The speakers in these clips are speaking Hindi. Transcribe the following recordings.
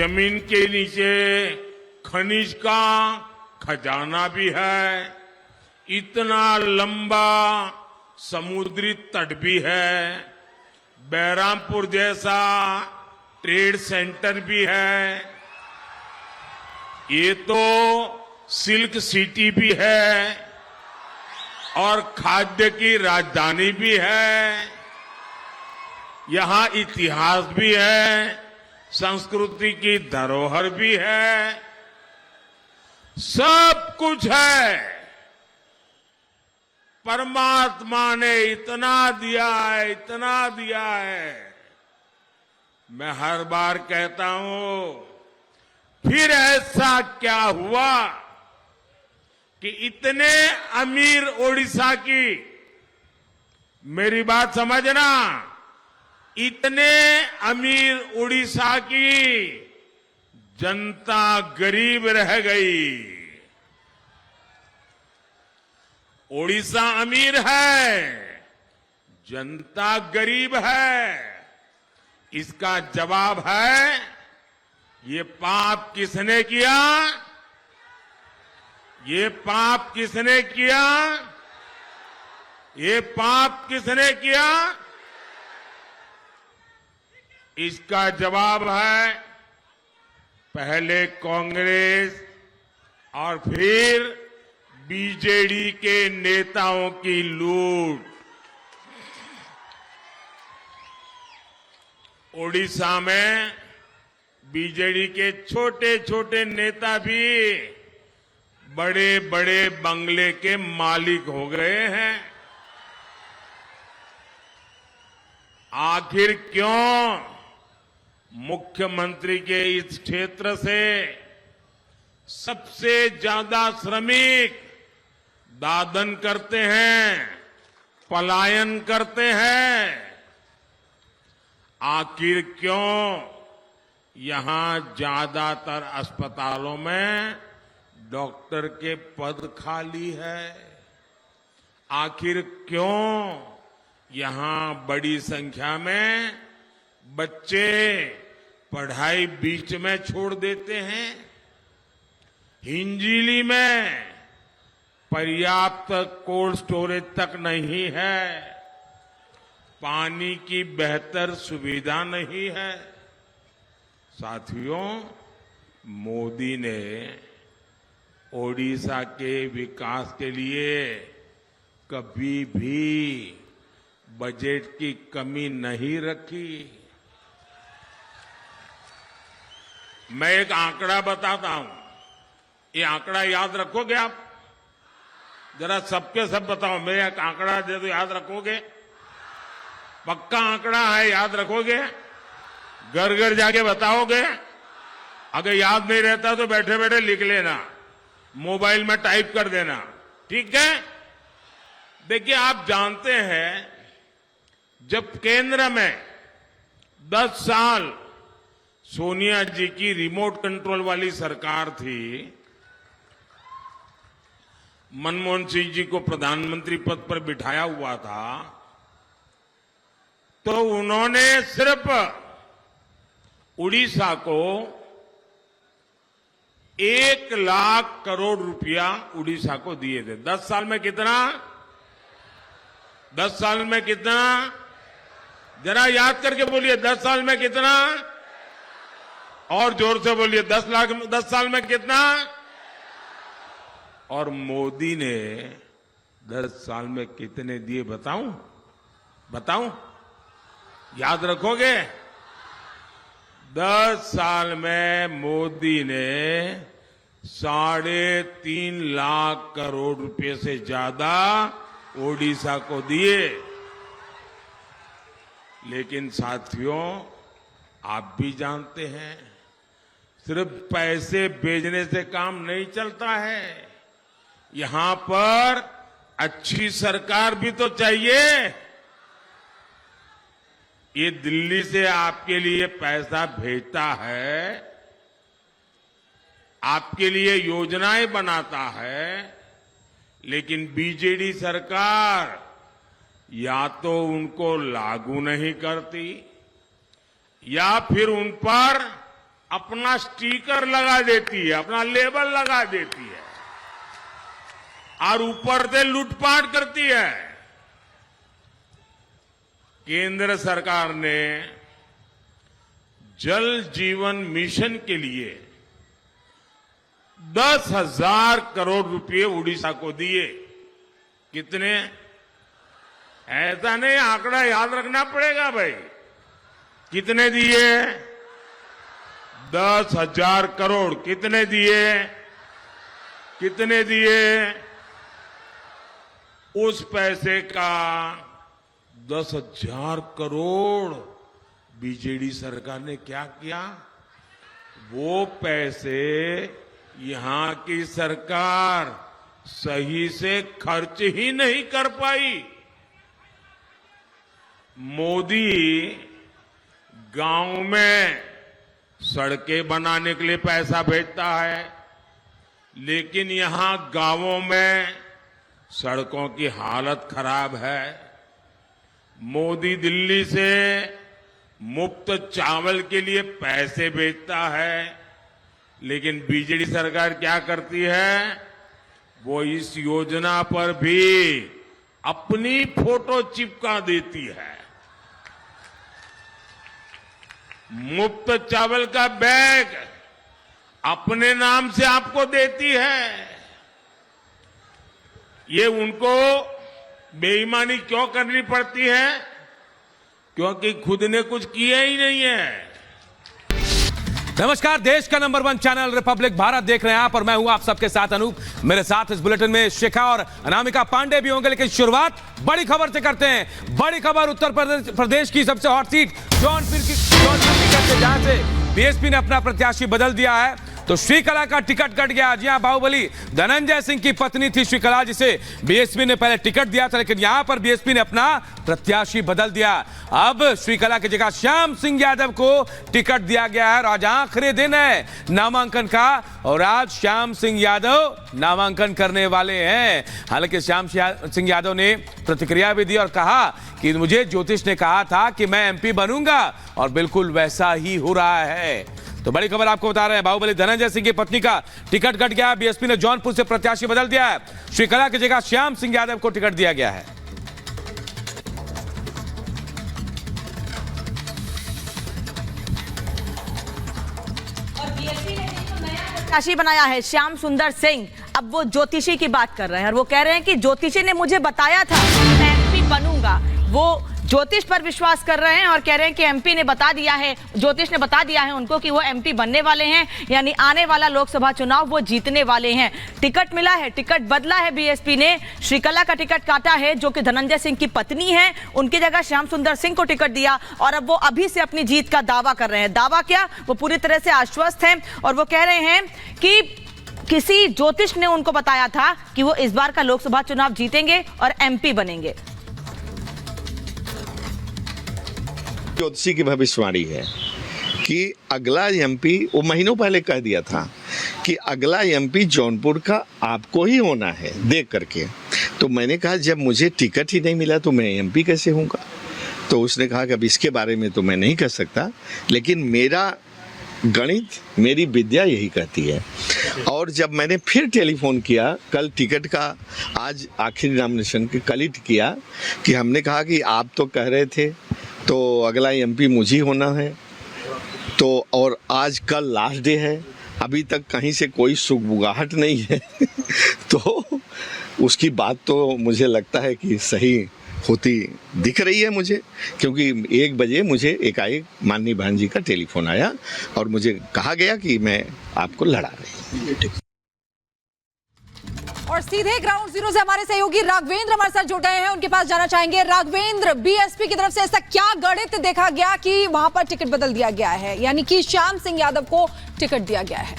जमीन के नीचे खनिज का खजाना भी है, इतना लंबा समुद्री तट भी है, बहरामपुर जैसा ट्रेड सेंटर भी है, ये तो सिल्क सिटी भी है और खाद्य की राजधानी भी है। यहां इतिहास भी है, संस्कृति की धरोहर भी है, सब कुछ है। परमात्मा ने इतना दिया है, इतना दिया है। मैं हर बार कहता हूं, फिर ऐसा क्या हुआ कि इतने अमीर ओडिशा की, मेरी बात समझना, इतने अमीर ओडिशा की जनता गरीब रह गई। ओडिशा अमीर है, जनता गरीब है। इसका जवाब है, ये पाप किसने किया? ये पाप किसने किया? ये पाप किसने किया? इसका जवाब है, पहले कांग्रेस और फिर बीजेडी के नेताओं की लूट। ओडिशा में बीजेडी के छोटे छोटे नेता भी बड़े बड़े बंगले के मालिक हो गए हैं। आखिर क्यों मुख्यमंत्री के इस क्षेत्र से सबसे ज्यादा श्रमिक दादन करते हैं, पलायन करते हैं? आखिर क्यों यहां ज्यादातर अस्पतालों में डॉक्टर के पद खाली है? आखिर क्यों यहां बड़ी संख्या में बच्चे पढ़ाई बीच में छोड़ देते हैं? हिंजीली में पर्याप्त कोल्ड स्टोरेज तक नहीं है, पानी की बेहतर सुविधा नहीं है। साथियों, मोदी ने ओडिशा के विकास के लिए कभी भी बजट की कमी नहीं रखी। मैं एक आंकड़ा बताता हूं, ये आंकड़ा याद रखोगे आप? जरा सबके सब बताओ, मैं एक आंकड़ा दे दो, याद रखोगे? पक्का आंकड़ा है, याद रखोगे? घर घर जाके बताओगे? अगर याद नहीं रहता तो बैठे बैठे लिख लेना, मोबाइल में टाइप कर देना, ठीक है? देखिए, आप जानते हैं, जब केंद्र में 10 साल सोनिया जी की रिमोट कंट्रोल वाली सरकार थी, मनमोहन सिंह जी को प्रधानमंत्री पद पर बिठाया हुआ था, तो उन्होंने सिर्फ उड़ीसा को 1 लाख करोड़ रुपया उड़ीसा को दिए थे। 10 साल में कितना? 10 साल में कितना? जरा याद करके बोलिए, 10 साल में कितना? और जोर से बोलिए, 10 साल में कितना? और मोदी ने 10 साल में कितने दिए बताऊं? बताऊं? याद रखोगे? 10 साल में मोदी ने 3.5 लाख करोड़ रुपए से ज्यादा ओडिशा को दिए। लेकिन साथियों, आप भी जानते हैं, सिर्फ पैसे भेजने से काम नहीं चलता है। यहां पर अच्छी सरकार भी तो चाहिए। ये दिल्ली से आपके लिए पैसा भेजता है, आपके लिए योजनाएं बनाता है, लेकिन बीजेडी सरकार या तो उनको लागू नहीं करती या फिर उन पर अपना स्टिकर लगा देती है, अपना लेबल लगा देती है और ऊपर से लूटपाट करती है। केंद्र सरकार ने जल जीवन मिशन के लिए 10,000 करोड़ रुपए उड़ीसा को दिए। कितने? ऐसा नहीं, आंकड़ा याद रखना पड़ेगा भाई। कितने दिए? 10,000 करोड़। कितने दिए? कितने दिए? उस पैसे का 10,000 करोड़ बीजेडी सरकार ने क्या किया? वो पैसे यहां की सरकार सही से खर्च ही नहीं कर पाई। मोदी गांव में सड़कें बनाने के लिए पैसा भेजता है, लेकिन यहां गांवों में सड़कों की हालत खराब है। मोदी दिल्ली से मुफ्त चावल के लिए पैसे भेजता है, लेकिन बीजेडी सरकार क्या करती है? वो इस योजना पर भी अपनी फोटो चिपका देती है। मुफ्त चावल का बैग अपने नाम से आपको देती है। ये उनको बेईमानी क्यों करनी पड़ती है? क्योंकि खुद ने कुछ किया ही नहीं है। नमस्कार, देश का नंबर 1 चैनल रिपब्लिक भारत देख रहे हैं आप और मैं हूं आप सबके साथ अनूप। मेरे साथ इस बुलेटिन में शिखा और अनामिका पांडे भी होंगे, लेकिन शुरुआत बड़ी खबर से करते हैं। बड़ी खबर उत्तर प्रदेश की सबसे हॉट सीट जौनपुर की से, जहां से बीएसपी ने अपना प्रत्याशी बदल दिया है। तो श्रीकला का टिकट कट गया। जी हां, बाहुबली धनंजय सिंह की पत्नी थी श्रीकला, जिसे बीएसपी ने पहले टिकट दिया था, लेकिन यहां पर बीएसपी ने अपना प्रत्याशी बदल दिया। अब श्रीकला की जगह श्याम सिंह यादव को टिकट दिया गया है। आज आखिरी दिन है नामांकन का और आज श्याम सिंह यादव नामांकन करने वाले हैं। हालांकि श्याम सिंह यादव ने प्रतिक्रिया भी दी और कहा कि मुझे ज्योतिष ने कहा था कि मैं एमपी बनूंगा और बिल्कुल वैसा ही हो रहा है। तो बड़ी खबर आपको बता रहे हैं, बाहुबली धनंजय सिंह की पत्नी का टिकट कट गया। बीएसपी ने जौनपुर से प्रत्याशी बदल दिया है। श्रीकला की जगह श्याम सिंह यादव को टिकट दिया गया है। और बीएसपी ने जो नया प्रत्याशी बनाया है श्याम सुंदर सिंह, अब वो ज्योतिषी की बात कर रहे हैं और वो कह रहे हैं कि ज्योतिषी ने मुझे बताया था मैं एमपी बनूंगा। वो ज्योतिष पर विश्वास कर रहे हैं और कह रहे हैं कि एमपी ने बता दिया है, ज्योतिष ने बता दिया है उनको कि वो एमपी बनने वाले हैं, यानी आने वाला लोकसभा चुनाव वो जीतने वाले हैं। टिकट मिला है, टिकट बदला है बीएसपी ने। श्रीकला का टिकट काटा है जो कि धनंजय सिंह की पत्नी है, उनकी जगह श्याम सुंदर सिंह को टिकट दिया और अब वो अभी से अपनी जीत का दावा कर रहे हैं। दावा क्या, वो पूरी तरह से आश्वस्त हैं और वो कह रहे हैं कि किसी ज्योतिष ने उनको बताया था कि वो इस बार का लोकसभा चुनाव जीतेंगे और एमपी बनेंगे। ज्योतिषी की भविष्यवाणी है कि अगला एमपी, वो महीनों पहले कह दिया था कि अगला एमपी जौनपुर का आपको ही होना है देख करके। तो मैंने कहा जब मुझे टिकट ही नहीं मिला तो मैं एमपी कैसे होऊंगा? तो उसने कहा कि अब इसके बारे में तो मैं नहीं कह सकता, लेकिन मेरा गणित, मेरी विद्या यही कहती है। और जब मैंने फिर टेलीफोन किया, कल टिकट का आज आखिरी नॉमिनेशन के कल ही किया कि हमने कहा कि आप तो कह रहे थे तो अगला एमपी मुझे ही होना है, तो और आज कल लास्ट डे है, अभी तक कहीं से कोई सुगबुगाहट नहीं है तो उसकी बात तो मुझे लगता है कि सही होती दिख रही है मुझे, क्योंकि 1 बजे मुझे एकाएक माननीय बहन जी का टेलीफोन आया और मुझे कहा गया कि मैं आपको लड़ा रही हूँ। और सीधे ग्राउंड जीरो से हमारे सहयोगी राघवेंद्र हमारे साथ जुड़ गए हैं, उनके पास जाना चाहेंगे। राघवेंद्र, बीएसपी की तरफ से ऐसा क्या गणित देखा गया कि वहां पर टिकट बदल दिया गया है, यानी कि श्याम सिंह यादव को टिकट दिया गया है?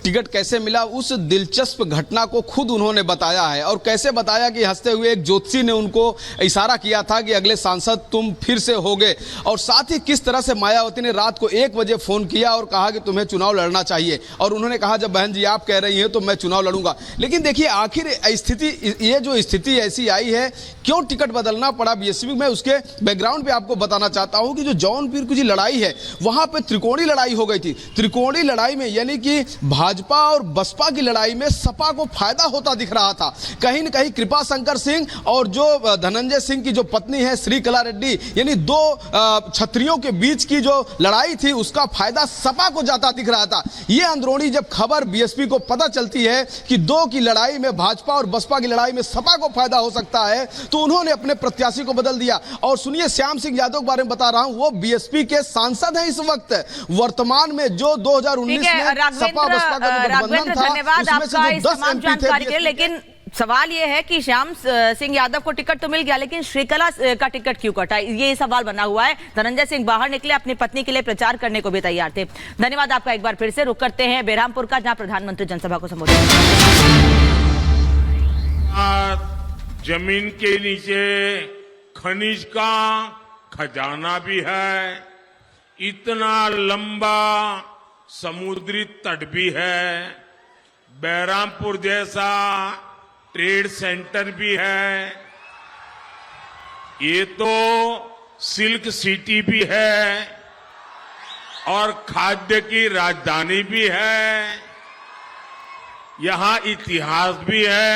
टिकट कैसे मिला उस दिलचस्प घटना को खुद उन्होंने बताया है। और कैसे बताया कि हंसते हुए एक ज्योतिषी ने उनको इशारा किया था कि अगले सांसद तुम फिर से होगे, और साथ ही किस तरह से मायावती ने रात को 1 बजे फोन किया और कहा कि तुम्हें चुनाव लड़ना चाहिए, और उन्होंने कहा जब बहन जी आप कह रही हैं तो मैं चुनाव लड़ूंगा। लेकिन देखिए आखिर स्थिति, ये जो स्थिति ऐसी आई है, क्यों टिकट बदलना पड़ा बीएसपी में, उसके बैकग्राउंड पे आपको बताना चाहता हूं कि जो जौनपुर की लड़ाई है वहां पे त्रिकोणीय लड़ाई हो गई थी। त्रिकोणीय लड़ाई में यानी कि भाजपा और बसपा की लड़ाई में सपा को फायदा होता दिख रहा था। कहीं न कहीं कृपा शंकर सिंह और जो धनंजय सिंह की जो पत्नी है श्रीकला रेड्डी, यानी 2 छत्रियों के बीच की जो लड़ाई थी उसका फायदा सपा को जाता दिख रहा था। यह अंदरूनी जब खबर बीएसपी को पता चलती है कि 2 की लड़ाई में, भाजपा और बसपा की लड़ाई में सपा को फायदा हो सकता है, तो उन्होंने अपने प्रत्याशी को बदल दिया। और सुनिए श्याम सिंह यादव के बारे में बता रहा हूं, वो बीएसपी के सांसद हैं इस वक्त वर्तमान में, जो 2019 में सपा बसपा का गठबंधन था, धन्यवाद उसमें से आपका जो इस 10 तमाम एमपी जानकारी के थे। लिए। लेकिन सवाल ये है कि श्याम सिंह यादव को टिकट तो मिल गया, लेकिन श्रीकला का टिकट क्यों कटा, ये सवाल बना हुआ है। धनंजय सिंह बाहर निकले, अपनी पत्नी के लिए प्रचार करने को भी तैयार थे। धन्यवाद आपका एक बार फिर से। रुक करते हैं बेरहामपुर का, जहां प्रधानमंत्री जनसभा को संबोधित जमीन के नीचे खनिज का खजाना भी है, इतना लंबा समुद्री तट भी है, बेरहामपुर जैसा ट्रेड सेंटर भी है, ये तो सिल्क सिटी भी है और खाद्य की राजधानी भी है, यहां इतिहास भी है।